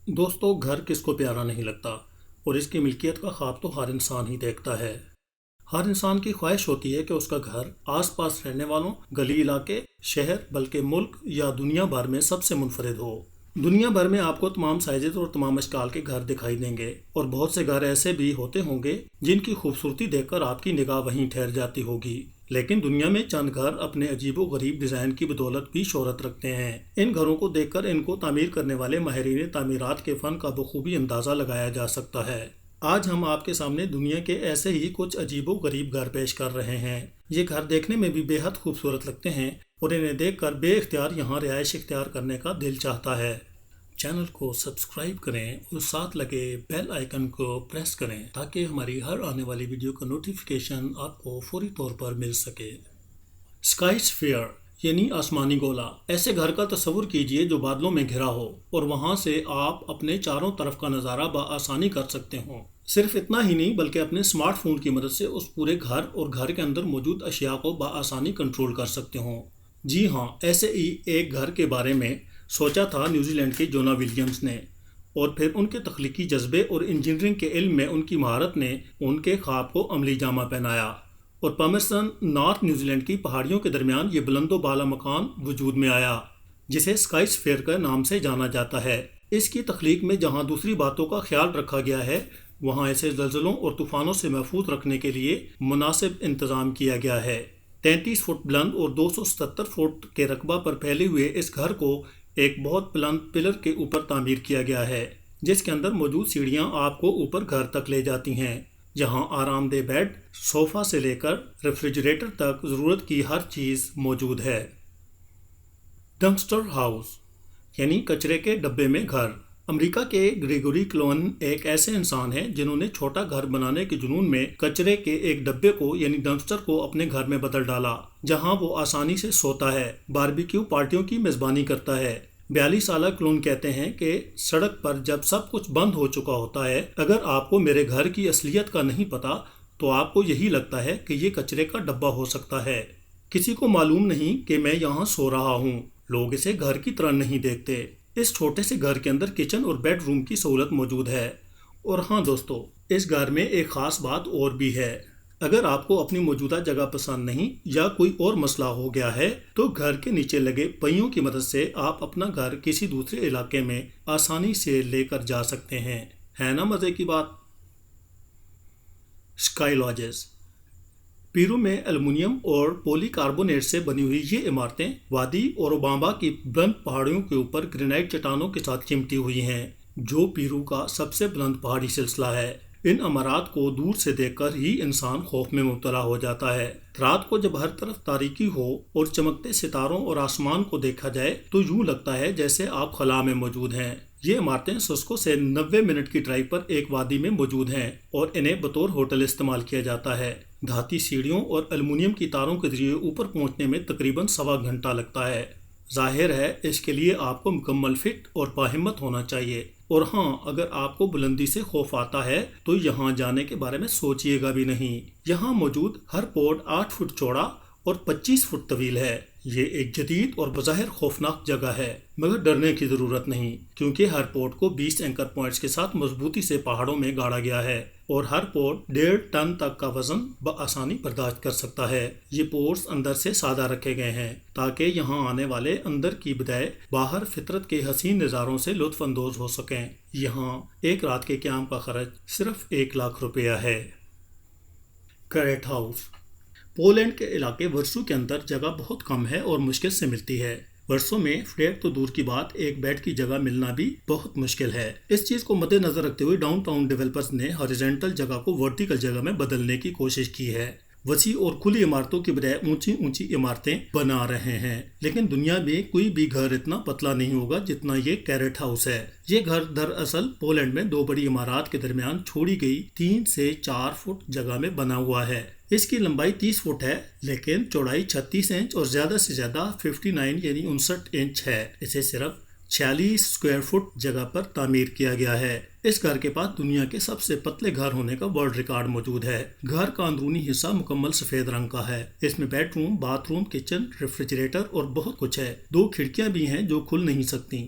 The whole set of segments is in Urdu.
دوستو، گھر کس کو پیارا نہیں لگتا، اور اس کی ملکیت کا خواب تو ہر انسان ہی دیکھتا ہے۔ ہر انسان کی خواہش ہوتی ہے کہ اس کا گھر آس پاس رہنے والوں، گلی علاقے، شہر بلکہ ملک یا دنیا بھر میں سب سے منفرد ہو۔ دنیا بھر میں آپ کو تمام سائزز اور تمام اشکال کے گھر دکھائی دیں گے، اور بہت سے گھر ایسے بھی ہوتے ہوں گے جن کی خوبصورتی دیکھ کر آپ کی نگاہ وہیں ٹھہر جاتی ہوگی۔ لیکن دنیا میں چند گھر اپنے عجیب و غریب ڈیزائن کی بدولت بھی شہرت رکھتے ہیں۔ ان گھروں کو دیکھ کر ان کو تعمیر کرنے والے ماہرین تعمیرات کے فن کا بخوبی اندازہ لگایا جا سکتا ہے۔ آج ہم آپ کے سامنے دنیا کے ایسے ہی کچھ عجیب و غریب گھر پیش کر رہے ہیں۔ یہ گھر دیکھنے میں بھی بے حد خوبصورت لگتے ہیں، اور انہیں دیکھ کر بے اختیار یہاں رہائش اختیار کرنے کا دل چاہتا ہے۔ چینل کو سبسکرائب کریں اور ساتھ لگے بیل آئیکن کو پریس کریں تاکہ ہماری ہر آنے والی ویڈیو کا نوٹیفیکیشن آپ کو فوری طور پر مل سکے۔ اسکائی اسفیئر یعنی آسمانی گولا۔ ایسے گھر کا تصور کیجئے جو بادلوں میں گھرا ہو، اور وہاں سے آپ اپنے چاروں طرف کا نظارہ بآسانی کر سکتے ہوں۔ صرف اتنا ہی نہیں بلکہ اپنے اسمارٹ فون کی مدد سے اس پورے گھر اور گھر کے اندر موجود اشیاء کو بآسانی کنٹرول کر سکتے ہوں۔ جی ہاں، ایسے ہی ایک گھر کے بارے میں سوچا تھا نیوزی لینڈ کے جونا ولیمز نے، اور پھر ان کے تخلیقی جذبے اور انجینئرنگ کے علم میں ان کی مہارت نے ان کے خواب کو عملی جامہ پہنایا، اور پامرسن، نارتھ نیوزی لینڈ کی پہاڑیوں کے درمیان یہ بلند و بالا مکان وجود میں آیا جسے اسکائی اسفیئر کے نام سے جانا جاتا ہے۔ اس کی تخلیق میں جہاں دوسری باتوں کا خیال رکھا گیا ہے، وہاں اسے زلزلوں اور طوفانوں سے محفوظ رکھنے کے لیے مناسب انتظام کیا گیا ہے۔ 33 فٹ بلند اور 277 فٹ کے رقبہ پر پھیلے ہوئے اس گھر کو ایک بہت بلند پلر کے اوپر تعمیر کیا گیا ہے، جس کے اندر موجود سیڑھیاں آپ کو اوپر گھر تک لے جاتی ہیں، جہاں آرام دہ بیڈ، صوفہ سے لے کر ریفریجریٹر تک ضرورت کی ہر چیز موجود ہے۔ ڈمپسٹر ہاؤس یعنی کچرے کے ڈبے میں گھر۔ امریکہ کے گریگوری کلون ایک ایسے انسان ہیں جنہوں نے چھوٹا گھر بنانے کے جنون میں کچرے کے ایک ڈبے کو یعنی ڈمپسٹر کو اپنے گھر میں بدل ڈالا، جہاں وہ آسانی سے سوتا ہے، باربیکیو پارٹیوں کی میزبانی کرتا ہے۔ 42 سالہ کلون کہتے ہیں کہ سڑک پر جب سب کچھ بند ہو چکا ہوتا ہے، اگر آپ کو میرے گھر کی اصلیت کا نہیں پتا تو آپ کو یہی لگتا ہے کہ یہ کچرے کا ڈبہ ہو سکتا ہے۔ کسی کو معلوم نہیں کہ میں یہاں سو رہا ہوں، لوگ اسے گھر کی طرح نہیں دیکھتے۔ اس چھوٹے سے گھر کے اندر کچن اور بیڈ روم کی سہولت موجود ہے۔ اور ہاں دوستو، اس گھر میں ایک خاص بات اور بھی ہے۔ اگر آپ کو اپنی موجودہ جگہ پسند نہیں یا کوئی اور مسئلہ ہو گیا ہے تو گھر کے نیچے لگے پہیوں کی مدد سے آپ اپنا گھر کسی دوسرے علاقے میں آسانی سے لے کر جا سکتے ہیں۔ ہے نا مزے کی بات؟ اسکائی لاجز پیرو میں ایلومینیم اور پولی کاربونیٹ سے بنی ہوئی یہ عمارتیں وادی اوروبامبا کی بلند پہاڑیوں کے اوپر گرینائٹ چٹانوں کے ساتھ چمٹی ہوئی ہیں، جو پیرو کا سب سے بلند پہاڑی سلسلہ ہے۔ ان عمارات کو دور سے دیکھ کر ہی انسان خوف میں مبتلا ہو جاتا ہے۔ رات کو جب ہر طرف تاریکی ہو اور چمکتے ستاروں اور آسمان کو دیکھا جائے تو یوں لگتا ہے جیسے آپ خلا میں موجود ہیں۔ یہ عمارتیں سسکو سے 90 منٹ کی ڈرائیو پر ایک وادی میں موجود ہیں، اور انہیں بطور ہوٹل استعمال کیا جاتا ہے۔ دھاتی سیڑھیوں اور ایلومینیم کی تاروں کے ذریعے اوپر پہنچنے میں تقریباً سوا گھنٹہ لگتا ہے۔ ظاہر ہے اس کے لیے آپ کو مکمل فٹ اور باہمت ہونا چاہیے، اور ہاں، اگر آپ کو بلندی سے خوف آتا ہے تو یہاں جانے کے بارے میں سوچئے گا بھی نہیں۔ یہاں موجود ہر پوڈ 8 فٹ چوڑا اور 25 فٹ طویل ہے۔ یہ ایک جدید اور بظاہر خوفناک جگہ ہے، مگر ڈرنے کی ضرورت نہیں، کیونکہ ہر پوڈ کو 20 اینکر پوائنٹس کے ساتھ مضبوطی سے پہاڑوں میں گاڑا گیا ہے، اور ہر پوڈ 1.5 ٹن تک کا وزن بآسانی برداشت کر سکتا ہے۔ یہ پوڈز اندر سے سادہ رکھے گئے ہیں تاکہ یہاں آنے والے اندر کی بجائے باہر فطرت کے حسین نظاروں سے لطف اندوز ہو سکیں۔ یہاں ایک رات کے قیام کا خرچ صرف 1 لاکھ روپیہ ہے۔ کیرٹ ہاؤس پولینڈ کے علاقے ورسو کے اندر جگہ بہت کم ہے اور مشکل سے ملتی ہے۔ ورسو میں فلیٹ تو دور کی بات، ایک بیڈ کی جگہ ملنا بھی بہت مشکل ہے۔ اس چیز کو مد نظر رکھتے ہوئے ڈاؤن ٹاؤن ڈیولپرز نے ہاریزونٹل جگہ کو ورٹیکل جگہ میں بدلنے کی کوشش کی ہے۔ وسیع اور کھلی عمارتوں کی بجائے اونچی اونچی عمارتیں بنا رہے ہیں، لیکن دنیا میں کوئی بھی گھر اتنا پتلا نہیں ہوگا جتنا یہ کیرٹ ہاؤس ہے۔ یہ گھر دراصل پولینڈ میں 2 بڑی عمارات کے درمیان چھوڑی گئی 3 سے 4 فٹ جگہ میں بنا ہوا ہے۔ اس کی لمبائی 30 فٹ ہے، لیکن چوڑائی 36 انچ اور زیادہ سے زیادہ 59 یعنی 59 انچ ہے۔ اسے صرف 46 اسکوائر فٹ جگہ پر تعمیر کیا گیا ہے۔ اس گھر کے پاس دنیا کے سب سے پتلے گھر ہونے کا ورلڈ ریکارڈ موجود ہے۔ گھر کا اندرونی حصہ مکمل سفید رنگ کا ہے۔ اس میں bed room, bath room, kitchen, refrigerator اور بہت کچھ ہے۔ 2 کھڑکیاں بھی ہیں جو کھل نہیں سکتی۔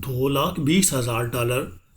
$2,20,000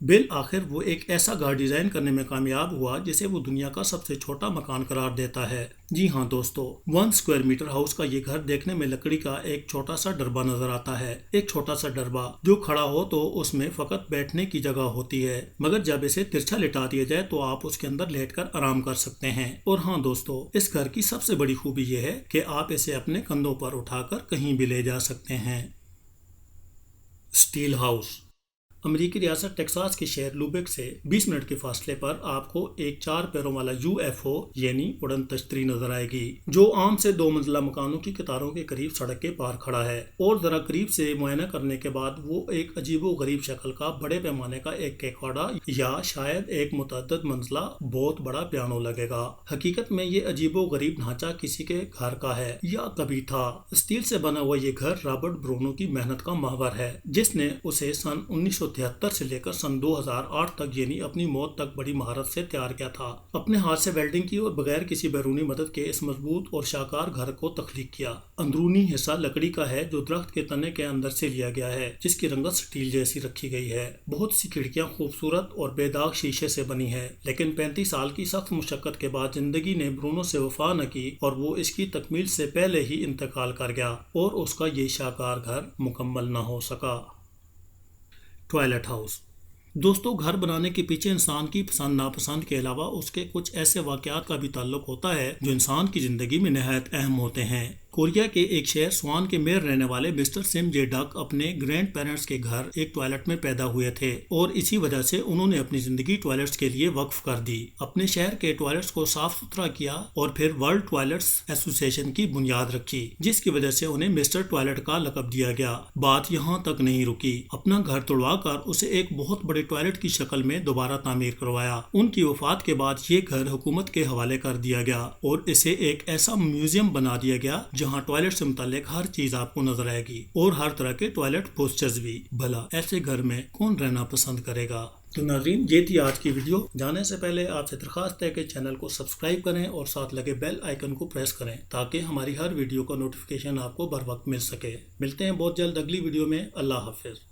بالآخر وہ ایک ایسا گھر ڈیزائن کرنے میں کامیاب ہوا جسے وہ دنیا کا سب سے چھوٹا مکان قرار دیتا ہے۔ جی ہاں دوستو، 1 اسکوائر میٹر ہاؤس کا یہ گھر دیکھنے میں لکڑی کا ایک چھوٹا سا ڈربہ نظر آتا ہے، ایک چھوٹا سا ڈربہ جو کھڑا ہو تو اس میں فقط بیٹھنے کی جگہ ہوتی ہے، مگر جب اسے ترچھا لٹا دیا جائے تو آپ اس کے اندر لیٹ کر آرام کر سکتے ہیں۔ اور ہاں دوستو، اس گھر کی سب سے بڑی خوبی یہ ہے کہ آپ اسے اپنے کندھوں پر اٹھا کر کہیں بھی لے جا سکتے ہیں۔ Steel house. امریکی ریاست ٹیکساس کے شہر لوبیک سے 20 منٹ کے فاصلے پر آپ کو ایک 4 پیروں والا UFO یعنی اڑن تشتری نظر آئے گی، جو عام سے 2 منزلہ مکانوں کی قطاروں کے قریب سڑک کے پار کھڑا ہے، اور ذرا قریب سے معائنہ کرنے کے بعد وہ ایک عجیب و غریب شکل کا بڑے پیمانے کا ایک کیکواڈا یا شاید ایک متعدد منزلہ بہت بڑا پیانو لگے گا۔ حقیقت میں یہ عجیب و غریب ڈھانچہ کسی کے گھر کا ہے یا کبھی تھا۔ اسٹیل سے بنا ہوا یہ گھر رابرٹ برونو کی محنت کا محور ہے، جس نے اسے سن 1973 سے لے کر سن 2008 تک یعنی اپنی موت تک بڑی مہارت سے تیار کیا تھا۔ اپنے ہاتھ سے ویلڈنگ کی اور بغیر کسی بیرونی مدد کے اس مضبوط اور شاہکار گھر کو تخلیق کیا۔ اندرونی حصہ لکڑی کا ہے جو درخت کے تنے کے اندر سے لیا گیا ہے، جس کی رنگت سٹیل جیسی رکھی گئی ہے۔ بہت سی کھڑکیاں خوبصورت اور بے داغ شیشے سے بنی ہے، لیکن 35 سال کی سخت مشقت کے بعد زندگی نے برونو سے وفا نہ کی اور وہ اس کی تکمیل سے پہلے ہی انتقال کر گیا اور اس کا یہ شاہکار گھر مکمل نہ ہو سکا۔ Toilet house. دوستو، گھر بنانے کے پیچھے انسان کی پسند ناپسند کے علاوہ اس کے کچھ ایسے واقعات کا بھی تعلق ہوتا ہے جو انسان کی زندگی میں نہایت اہم ہوتے ہیں۔ کوریا کے ایک شہر سوان کے میر رہنے والے مسٹر سم جے ڈک اپنے گرینڈ پیرنٹس کے گھر ایک ٹوائلٹ میں پیدا ہوئے تھے، اور اسی وجہ سے انہوں نے اپنی زندگی ٹوائلٹس کے لیے وقف کر دی۔ اپنے شہر کے ٹوائلٹس کو صاف ستھرا کیا اور پھر ورلڈ ٹوائلٹس ایسوسی ایشن کی بنیاد رکھی، جس کی وجہ سے انہیں مسٹر ٹوائلٹ کا لقب دیا گیا۔ بات یہاں تک نہیں رکی، اپنا گھر توڑوا کر اسے ایک بہت بڑے ٹوائلٹ کی شکل میں دوبارہ تعمیر کروایا۔ ان کی وفات کے بعد یہ گھر حکومت کے حوالے کر دیا گیا اور اسے ایک ایسا میوزیم بنا دیا گیا جہاں ٹوائلٹ سے متعلق ہر چیز آپ کو نظر آئے گی اور ہر طرح کے ٹوائلٹ پوسچرز بھی۔ بھلا ایسے گھر میں کون رہنا پسند کرے گا؟ تو ناظرین، یہ تھی آج کی ویڈیو۔ جانے سے پہلے آپ سے درخواست ہے کہ چینل کو سبسکرائب کریں اور ساتھ لگے بیل آئیکن کو پریس کریں تاکہ ہماری ہر ویڈیو کا نوٹیفیکیشن آپ کو بر وقت مل سکے۔ ملتے ہیں بہت جلد اگلی ویڈیو میں۔ اللہ حافظ۔